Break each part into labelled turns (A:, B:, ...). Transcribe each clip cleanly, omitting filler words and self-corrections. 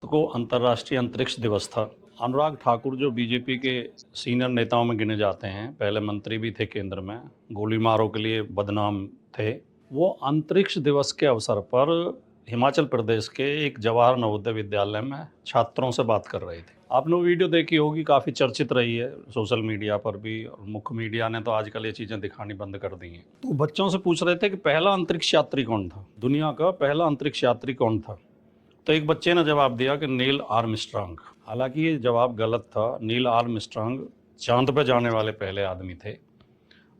A: को अंतर्राष्ट्रीय अंतरिक्ष दिवस था। अनुराग ठाकुर जो बीजेपी के सीनियर नेताओं में गिने जाते हैं, पहले मंत्री भी थे केंद्र में, गोली मारों के लिए बदनाम थे। वो अंतरिक्ष दिवस के अवसर पर हिमाचल प्रदेश के एक जवाहर नवोदय विद्यालय में छात्रों से बात कर रहे थे। आपने वो वीडियो देखी होगी, काफ़ी चर्चित रही है सोशल मीडिया पर भी, और मुख्य मीडिया ने तो आजकल ये चीज़ें दिखानी बंद कर दी हैं। तो बच्चों से पूछ रहे थे कि पहला अंतरिक्ष यात्री कौन था, दुनिया का पहला अंतरिक्ष यात्री कौन था। तो एक बच्चे ने जवाब दिया कि नील आर्मस्ट्रांग। हालांकि ये जवाब गलत था। नील आर्मस्ट्रांग चांद पर जाने वाले पहले आदमी थे।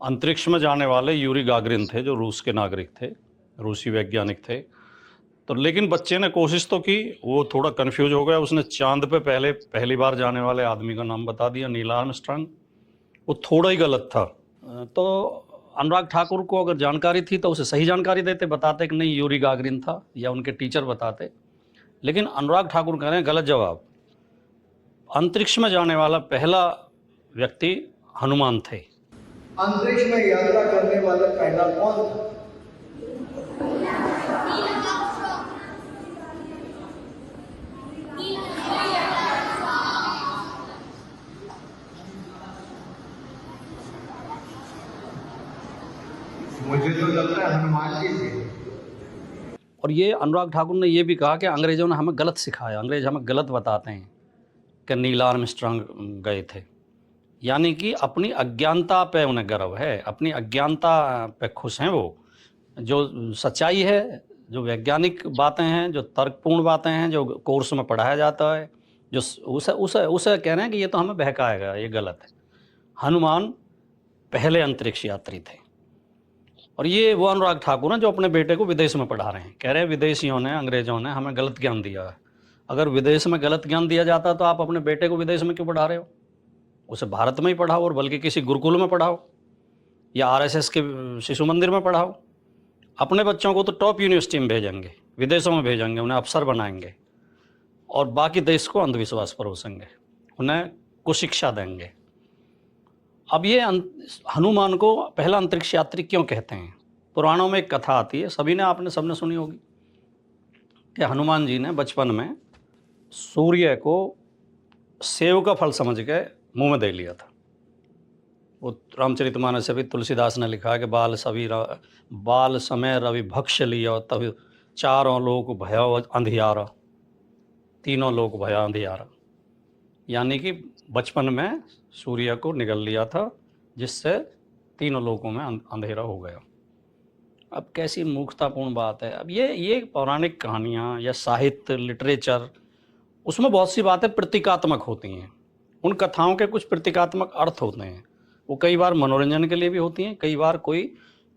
A: अंतरिक्ष में जाने वाले यूरी गागरिन थे, जो रूस के नागरिक थे, रूसी वैज्ञानिक थे। तो लेकिन बच्चे ने कोशिश तो की, वो थोड़ा कंफ्यूज हो गया, उसने चांद पे पहली बार जाने वाले आदमी का नाम बता दिया, नील आर्मस्ट्रांग। वो थोड़ा ही गलत था। तो अनुराग ठाकुर को अगर जानकारी थी तो उसे सही जानकारी देते, बताते कि नहीं यूरी गागरिन था, या उनके टीचर बताते। लेकिन अनुराग ठाकुर कह रहे हैं गलत जवाब। अंतरिक्ष में जाने वाला पहला व्यक्ति हनुमान थे।
B: अंतरिक्ष में यात्रा करने वाला पहला कौन था? मुझे तो लगता है हनुमान जी थे।
A: और ये अनुराग ठाकुर ने ये भी कहा कि अंग्रेजों ने हमें गलत सिखाया, अंग्रेज हमें गलत बताते हैं कि नील आर्मस्ट्रांग गए थे। यानी कि अपनी अज्ञानता पे उन्हें गर्व है, अपनी अज्ञानता पे खुश हैं वो। जो सच्चाई है, जो वैज्ञानिक बातें हैं, जो तर्कपूर्ण बातें हैं, जो कोर्स में पढ़ाया जाता है, जो उसे उसे उसे कह रहे हैं कि ये तो हमें बहकाएगा, ये गलत है। हनुमान पहले अंतरिक्ष यात्री थे। और ये वो अनुराग ठाकुर हैं जो अपने बेटे को विदेश में पढ़ा रहे हैं। कह रहे हैं विदेशियों ने, अंग्रेजों ने हमें गलत ज्ञान दिया है। अगर विदेश में गलत ज्ञान दिया जाता तो आप अपने बेटे को विदेश में क्यों पढ़ा रहे हो? उसे भारत में ही पढ़ाओ, और बल्कि किसी गुरुकुल में पढ़ाओ, या आरएसएस के शिशु मंदिर में पढ़ाओ। अपने बच्चों को तो टॉप यूनिवर्सिटी में भेजेंगे, विदेशों में भेजेंगे, उन्हें अफसर बनाएंगे, और बाकी देश को अंधविश्वास परोसेंगे, उन्हें कुशिक्षा देंगे। अब ये हनुमान को पहला अंतरिक्ष यात्री क्यों कहते हैं? पुराणों में एक कथा आती है, सबने सुनी होगी, कि हनुमान जी ने बचपन में सूर्य को सेव का फल समझ के मुंह में दे लिया था। वो रामचरितमानस से भी तुलसीदास ने लिखा है कि बाल समय रवि भक्ष लियो, तब चारों लोक भयो अंधियारा, तीनों लोक भया अंधियारा। यानी कि बचपन में सूर्य को निगल लिया था, जिससे तीनों लोकों में अंधेरा हो गया। अब कैसी मूर्खतापूर्ण बात है। अब ये पौराणिक कहानियाँ या साहित्य, लिटरेचर, उसमें बहुत सी बातें प्रतीकात्मक होती हैं। उन कथाओं के कुछ प्रतीकात्मक अर्थ होते हैं। वो कई बार मनोरंजन के लिए भी होती हैं, कई बार कोई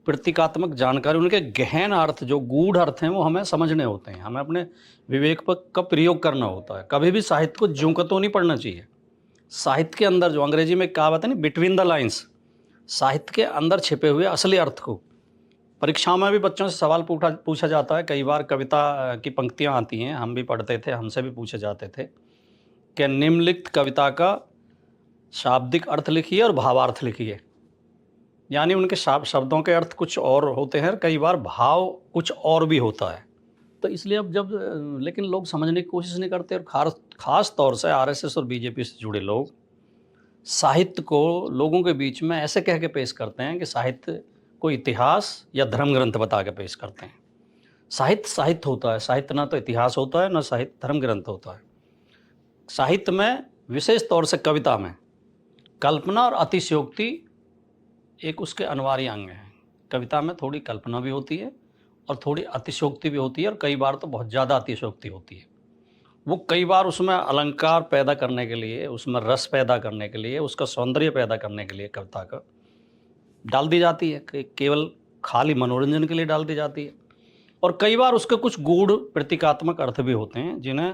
A: प्रतीकात्मक जानकारी, उनके गहन अर्थ, जो गूढ़ अर्थ हैं, वो हमें समझने होते हैं, हमें अपने विवेक पर का प्रयोग करना होता है। कभी भी साहित्य को ज्यों का तो नहीं पढ़ना चाहिए। साहित्य के अंदर, जो अंग्रेजी में कहावत है ना, बिटवीन द लाइन्स, साहित्य के अंदर छिपे हुए असली अर्थ को। परीक्षाओं में भी बच्चों से सवाल पूछा जाता है। कई बार कविता की पंक्तियाँ आती हैं, हम भी पढ़ते थे, हमसे भी पूछे जाते थे कि निम्नलिखित कविता का शाब्दिक अर्थ लिखिए और भावार्थ लिखिए। यानी उनके शब्दों के अर्थ कुछ और होते हैं, कई बार भाव कुछ और भी होता है। तो इसलिए अब लेकिन लोग समझने की कोशिश नहीं करते, और खास तौर से आरएसएस और बीजेपी से जुड़े लोग साहित्य को लोगों के बीच में ऐसे कह के पेश करते हैं कि साहित्य को इतिहास या धर्म ग्रंथ बता के पेश करते हैं। साहित्य साहित्य होता है, साहित्य ना तो इतिहास होता है, ना साहित्य धर्म ग्रंथ होता है। साहित्य में, विशेष तौर से कविता में, कल्पना और अतिशयोक्ति एक उसके अनिवार्य अंग हैं। कविता में थोड़ी कल्पना भी होती है और थोड़ी अतिशयोक्ति भी होती है, और कई बार तो बहुत ज़्यादा अतिशयोक्ति होती है। वो कई बार उसमें अलंकार पैदा करने के लिए, उसमें रस पैदा करने के लिए, उसका सौंदर्य पैदा करने के लिए कविता का डाल दी जाती है, केवल खाली मनोरंजन के लिए डाल दी जाती है। और कई बार उसके कुछ गूढ़ प्रतीकात्मक अर्थ भी होते हैं, जिन्हें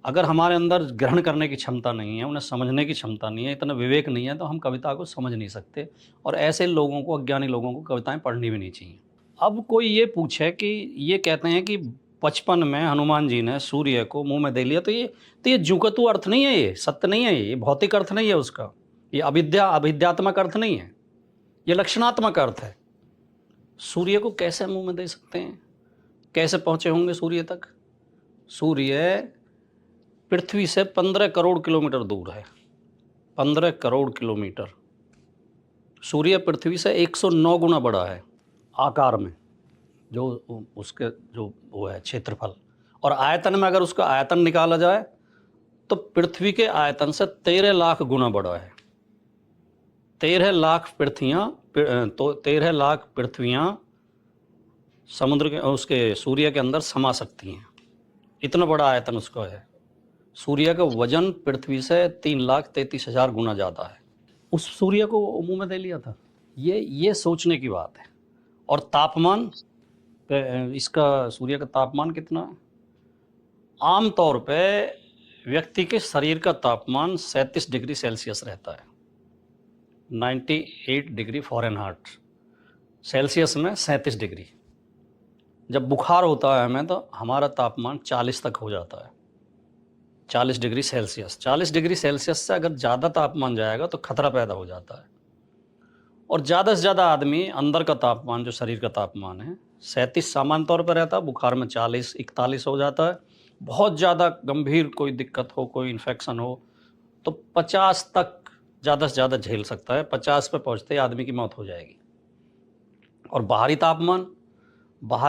A: अगर हमारे अंदर ग्रहण करने की क्षमता नहीं है, उन्हें समझने की क्षमता नहीं है, इतना विवेक नहीं है, तो हम कविता को समझ नहीं सकते। और ऐसे लोगों को, अज्ञानी लोगों को कविताएं पढ़नी भी नहीं चाहिए। अब कोई ये पूछे कि ये कहते हैं कि बचपन में हनुमान जी ने सूर्य को मुंह में दे लिया, तो ये जुगतु अर्थ नहीं है, ये सत्य नहीं है, ये भौतिक अर्थ नहीं है उसका, ये अविद्यात्मक अर्थ नहीं है, ये लक्षणात्मक अर्थ है। सूर्य को कैसे मुंह में दे सकते हैं? कैसे पहुंचे होंगे सूर्य तक? सूर्य पृथ्वी से 15 करोड़ किलोमीटर दूर है। 15 करोड़ किलोमीटर। सूर्य पृथ्वी से 109 गुना बड़ा है आकार में, जो उसके जो वो है क्षेत्रफल। और आयतन में अगर उसका आयतन निकाला जाए तो पृथ्वी के आयतन से 13 लाख गुना बड़ा है। 13 लाख पृथ्वियाँ समुद्र के उसके सूर्य के अंदर समा सकती हैं, इतना बड़ा आयतन उसका है। सूर्य का वजन पृथ्वी से 3,33,000 गुना ज़्यादा है। उस सूर्य को मुंह में दे लिया था। ये सोचने की बात है। और तापमान, इसका सूर्य का तापमान कितना है? आम तौर पे व्यक्ति के शरीर का तापमान 37 डिग्री सेल्सियस रहता है, 98 डिग्री फ़ारेनहाइट, सेल्सियस में 37 डिग्री। जब बुखार होता है हमें तो हमारा तापमान 40 तक हो जाता है, 40 डिग्री सेल्सियस। 40 डिग्री सेल्सियस से अगर ज़्यादा तापमान जाएगा तो खतरा पैदा हो जाता है। और ज़्यादा से ज़्यादा आदमी अंदर का तापमान, जो शरीर का तापमान है, 37 सामान्य तौर पर रहता है, बुखार में 40-41 हो जाता है। बहुत ज़्यादा गंभीर कोई दिक्कत हो, कोई इन्फेक्शन हो तो 50 तक ज़्यादा से ज़्यादा झेल सकता है। 50 पे पहुँचते ही आदमी की मौत हो जाएगी। और बाहरी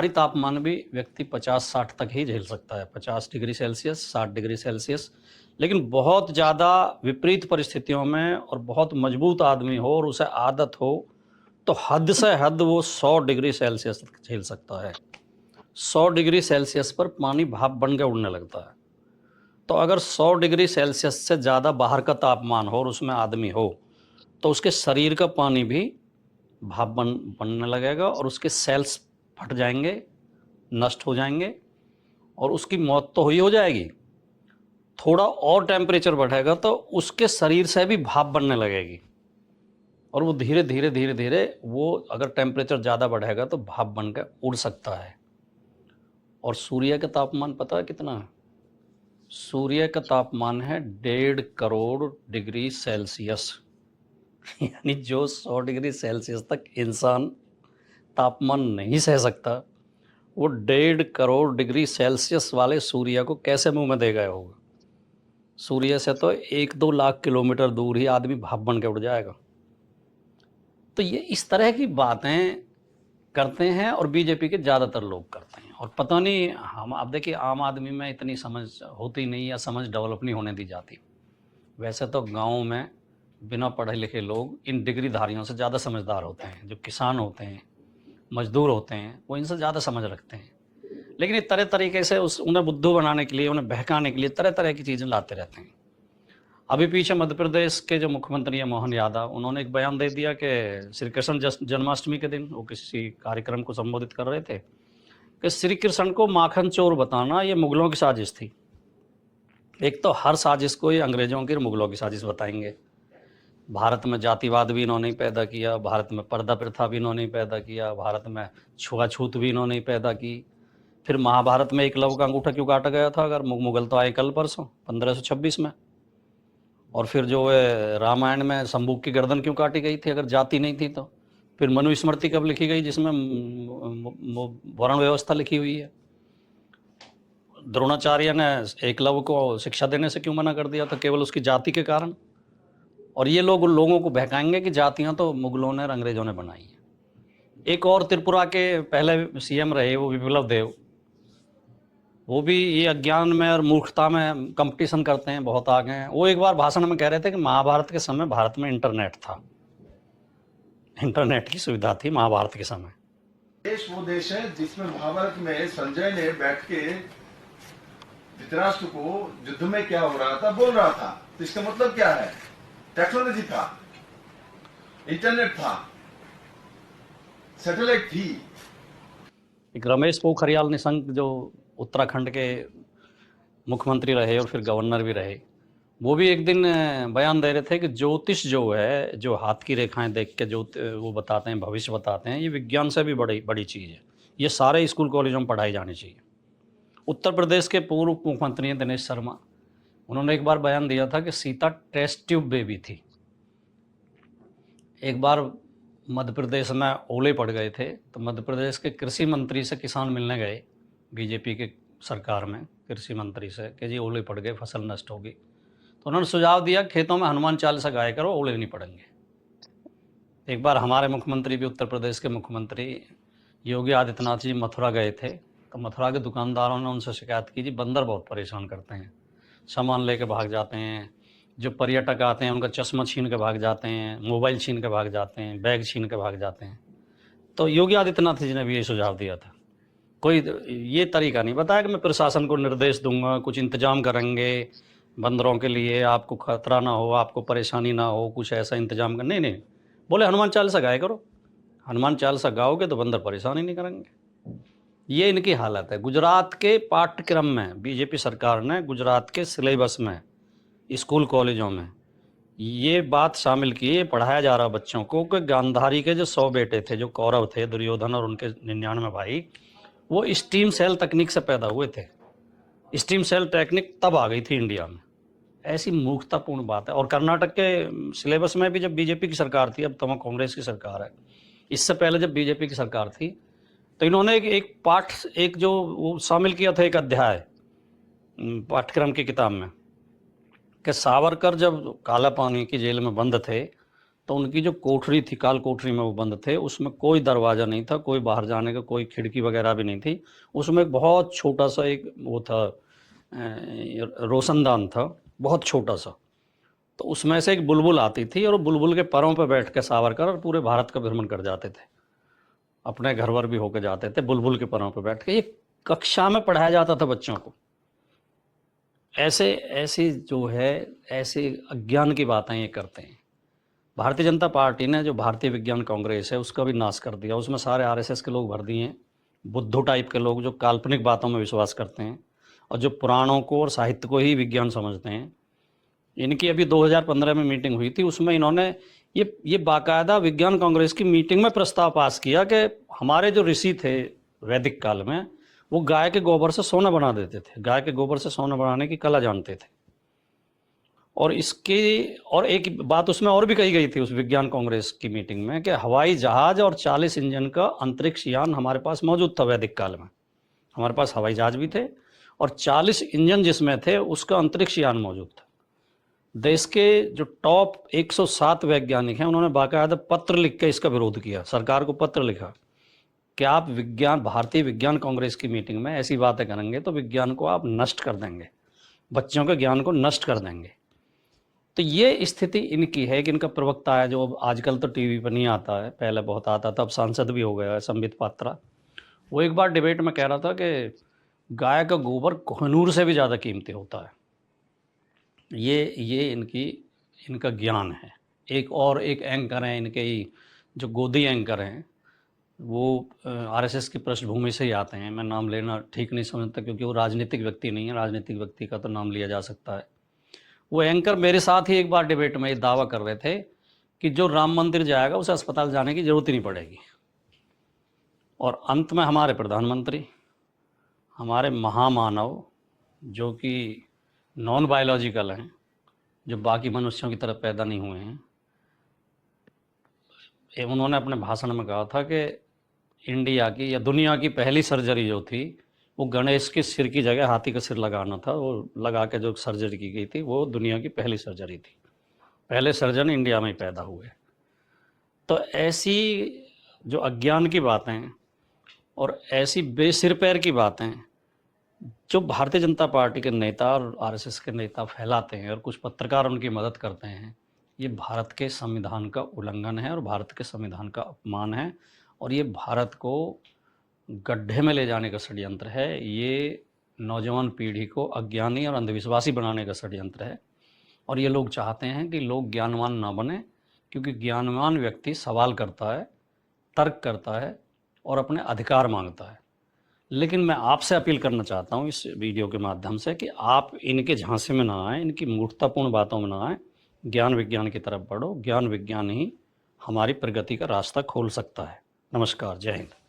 A: तापमान भी व्यक्ति 50-60 तक ही झेल सकता है, 50 डिग्री सेल्सियस, 60 डिग्री सेल्सियस। लेकिन बहुत ज़्यादा विपरीत परिस्थितियों में और बहुत मजबूत आदमी हो और उसे आदत हो तो हद से हद वो 100 डिग्री सेल्सियस तक झेल सकता है। 100 डिग्री सेल्सियस पर पानी भाप बन के उड़ने लगता है। तो अगर 100 डिग्री सेल्सियस से ज़्यादा बाहर का तापमान हो और उसमें आदमी हो तो उसके शरीर का पानी भी भाप बनने लगेगा और उसके सेल्स फट जाएंगे, नष्ट हो जाएंगे और उसकी मौत तो हुई हो जाएगी। थोड़ा और टेम्परेचर बढ़ेगा तो उसके शरीर से भी भाप बनने लगेगी और वो धीरे धीरे वो अगर टेम्परेचर ज़्यादा बढ़ेगा तो भाप बनकर उड़ सकता है। और सूर्य का तापमान पता है कितना है? सूर्य का तापमान है 1.5 करोड़ डिग्री सेल्सियस। यानी जो 100 डिग्री सेल्सियस तक इंसान तापमान नहीं सह सकता, वो 1.5 करोड़ डिग्री सेल्सियस वाले सूर्य को कैसे मुंह में दे गया होगा? सूर्य से तो 1-2 लाख किलोमीटर दूर ही आदमी भाप बन के उड़ जाएगा। तो ये इस तरह की बातें करते हैं और बीजेपी के ज़्यादातर लोग करते हैं। और पता नहीं, हम अब देखिए आम आदमी में इतनी समझ होती नहीं या समझ डेवलप नहीं होने दी जाती। वैसे तो गाँव में बिना पढ़े लिखे लोग इन डिग्रीधारियों से ज़्यादा समझदार होते हैं। जो किसान होते हैं, मजदूर होते हैं, वो इनसे ज़्यादा समझ रखते हैं। लेकिन ये तरह तरीके से उन्हें बुद्धू बनाने के लिए, उन्हें बहकाने के लिए तरह तरह की चीज़ें लाते रहते हैं। अभी पीछे मध्य प्रदेश के जो मुख्यमंत्री हैं मोहन यादव, उन्होंने एक बयान दे दिया कि श्री कृष्ण जन्माष्टमी के दिन वो किसी कार्यक्रम को संबोधित कर रहे थे कि श्री कृष्ण को माखन चोर बताना ये मुगलों की साजिश थी। एक तो हर साजिश को ये अंग्रेज़ों की और मुगलों की साजिश बताएंगे। भारत में जातिवाद भी इन्होंने पैदा किया, भारत में पर्दा प्रथा भी इन्होंने पैदा किया, भारत में छुआछूत भी इन्होंने पैदा की। फिर महाभारत में एकलव्य का अंगूठा क्यों काटा गया था? अगर मुगल तो आए कल परसों 1526 में। और फिर जो है रामायण में शंभू की गर्दन क्यों काटी गई थी अगर जाति नहीं थी तो? फिर मनुस्मृति कब लिखी गई जिसमें वर्ण व्यवस्था लिखी हुई है? द्रोणाचार्य ने एकलव्य को शिक्षा देने से क्यों मना कर दिया था? केवल उसकी जाति के कारण। और ये लोग उन लोगों को बहकाएंगे कि जातियां तो मुगलों ने और अंग्रेजों ने बनाई हैं। एक और त्रिपुरा के पहले सीएम रहे वो विप्लव देव, वो भी ये अज्ञान में और मूर्खता में कंपटीशन करते हैं, बहुत आगे हैं। वो एक बार भाषण में कह रहे थे कि महाभारत के समय भारत में इंटरनेट था, इंटरनेट की सुविधा थी महाभारत के समय।
C: देश वो देश है जिसमें महाभारत में संजय ने बैठ के धृतराष्ट्र को युद्ध में क्या हो रहा था बोल रहा था। तो इसका मतलब क्या है? टेक्नोलॉजी था, इंटरनेट था, सैटेलाइट थी।
A: एक रमेश पोखरियाल निशंक जो उत्तराखंड के मुख्यमंत्री रहे और फिर गवर्नर भी रहे, वो भी एक दिन बयान दे रहे थे कि ज्योतिष जो है, जो हाथ की रेखाएं देख के जो वो बताते हैं, भविष्य बताते हैं, ये विज्ञान से भी बड़ी चीज़ है। ये सारे स्कूल कॉलेजों में पढ़ाई जानी चाहिए। उत्तर प्रदेश के पूर्व मुख्यमंत्री हैं दिनेश शर्मा, उन्होंने एक बार बयान दिया था कि सीता टेस्ट ट्यूब बेबी थी। एक बार मध्य प्रदेश में ओले पड़ गए थे तो मध्य प्रदेश के कृषि मंत्री से किसान मिलने गए बीजेपी के सरकार में, कृषि मंत्री से कि जी ओले पड़ गए, फसल नष्ट होगी। तो उन्होंने सुझाव दिया खेतों में हनुमान चालीसा गाया करो, ओले नहीं पड़ेंगे। एक बार हमारे मुख्यमंत्री भी, उत्तर प्रदेश के मुख्यमंत्री योगी आदित्यनाथ जी मथुरा गए थे, तो मथुरा के दुकानदारों ने उनसे शिकायत की, जी बंदर बहुत परेशान करते हैं, सामान लेके भाग जाते हैं, जो पर्यटक आते हैं उनका चश्मा छीन के भाग जाते हैं, मोबाइल छीन के भाग जाते हैं, बैग छीन के भाग जाते हैं। तो योगी आदित्यनाथ जी ने भी ये सुझाव दिया था। कोई ये तरीका नहीं बताया कि मैं प्रशासन को निर्देश दूंगा, कुछ इंतजाम करेंगे बंदरों के लिए, आपको खतरा ना हो, आपको परेशानी ना हो, कुछ ऐसा इंतजाम कर, नहीं, बोले हनुमान चालीसा गाया करो, हनुमान चालीसा गाओगे तो बंदर परेशान ही नहीं करेंगे। ये इनकी हालत है। गुजरात के पाठ्यक्रम में बीजेपी सरकार ने, गुजरात के सिलेबस में, स्कूल कॉलेजों में ये बात शामिल की है, पढ़ाया जा रहा बच्चों को कि गांधारी के जो 100 बेटे थे, जो कौरव थे, दुर्योधन और उनके 99 भाई, वो स्टीम सेल तकनीक से पैदा हुए थे। स्टीम सेल टेक्निक तब आ गई थी इंडिया में। ऐसी मूर्खतापूर्ण बात है। और कर्नाटक के सिलेबस में भी जब बीजेपी की सरकार थी, अब तो कांग्रेस की सरकार है, इससे पहले जब बीजेपी की सरकार थी तो इन्होंने एक पाठ, एक जो वो शामिल किया था, एक अध्याय पाठ्यक्रम की किताब में, कि सावरकर जब काला पानी की जेल में बंद थे तो उनकी जो कोठरी थी, काल कोठरी में वो बंद थे, उसमें कोई दरवाज़ा नहीं था, कोई बाहर जाने का कोई खिड़की वगैरह भी नहीं थी। उसमें एक बहुत छोटा सा एक वो था, रोशनदान था, बहुत छोटा सा। तो उसमें से एक बुलबुल आती थी और बुलबुल के परों पर बैठ के सावरकर और पूरे भारत का भ्रमण कर जाते थे, अपने घर वर भी होकर जाते थे, बुलबुल के परों पर बैठ के। ये कक्षा में पढ़ाया जाता था बच्चों को। ऐसी जो है, ऐसे अज्ञान की बातें ये करते हैं। भारतीय जनता पार्टी ने जो भारतीय विज्ञान कांग्रेस है उसका भी नाश कर दिया। उसमें सारे आरएसएस के लोग भर दिए हैं, बुद्धू टाइप के लोग जो काल्पनिक बातों में विश्वास करते हैं और जो पुराणों को और साहित्य को ही विज्ञान समझते हैं। इनकी अभी 2015 में मीटिंग हुई थी, उसमें इन्होंने ये बाकायदा विज्ञान कांग्रेस की मीटिंग में प्रस्ताव पास किया कि हमारे जो ऋषि थे वैदिक काल में, वो गाय के गोबर से सोना बना देते थे, गाय के गोबर से सोना बनाने की कला जानते थे। और एक बात उसमें और भी कही गई थी उस विज्ञान कांग्रेस की मीटिंग में, कि हवाई जहाज और 40 इंजन का अंतरिक्ष यान हमारे पास मौजूद था वैदिक काल में। हमारे पास हवाई जहाज भी थे और 40 इंजन जिसमें थे उसका अंतरिक्ष यान मौजूद था। देश के जो टॉप 107 वैज्ञानिक हैं, उन्होंने बाकायदा पत्र लिख के इसका विरोध किया, सरकार को पत्र लिखा कि आप भारतीय विज्ञान कांग्रेस की मीटिंग में ऐसी बातें करेंगे तो विज्ञान को आप नष्ट कर देंगे, बच्चों के ज्ञान को नष्ट कर देंगे। तो ये स्थिति इनकी है कि इनका प्रवक्ता है, जो आजकल तो टीवी पर नहीं आता है, पहले बहुत आता था, अब सांसद भी हो गया है, संबित पात्रा। वो एक बार डिबेट में कह रहा था कि गाय का गोबर कोहिनूर से भी ज़्यादा कीमती होता है। ये इनका ज्ञान है। एक एंकर हैं इनके ही, जो गोदी एंकर हैं, वो आरएसएस की पृष्ठभूमि से ही आते हैं। मैं नाम लेना ठीक नहीं समझता क्योंकि वो राजनीतिक व्यक्ति नहीं है, राजनीतिक व्यक्ति का तो नाम लिया जा सकता है। वो एंकर मेरे साथ ही एक बार डिबेट में ये दावा कर रहे थे कि जो राम मंदिर जाएगा उसे अस्पताल जाने की जरूरत ही नहीं पड़ेगी। और अंत में हमारे प्रधानमंत्री, हमारे महामानव, जो कि नॉन बायोलॉजिकल हैं, जो बाकी मनुष्यों की तरफ पैदा नहीं हुए हैं, उन्होंने अपने भाषण में कहा था कि इंडिया की या दुनिया की पहली सर्जरी जो थी वो गणेश के सिर की जगह हाथी का सिर लगाना था। वो लगा के जो सर्जरी की गई थी वो दुनिया की पहली सर्जरी थी, पहले सर्जन इंडिया में ही पैदा हुए। तो ऐसी जो अज्ञान की बातें और ऐसी बेसिर पैर की बातें जो भारतीय जनता पार्टी के नेता और आरएसएस के नेता फैलाते हैं और कुछ पत्रकार उनकी मदद करते हैं, ये भारत के संविधान का उल्लंघन है और भारत के संविधान का अपमान है और ये भारत को गड्ढे में ले जाने का षड्यंत्र है। ये नौजवान पीढ़ी को अज्ञानी और अंधविश्वासी बनाने का षड्यंत्र है और ये लोग चाहते हैं कि लोग ज्ञानवान ना बने, क्योंकि ज्ञानवान व्यक्ति सवाल करता है, तर्क करता है और अपने अधिकार मांगता है। लेकिन मैं आपसे अपील करना चाहता हूँ इस वीडियो के माध्यम से कि आप इनके झांसे में ना आएँ, इनकी मूर्खतापूर्ण बातों में ना आएँ, ज्ञान विज्ञान की तरफ बढ़ो। ज्ञान विज्ञान ही हमारी प्रगति का रास्ता खोल सकता है। नमस्कार, जय हिंद।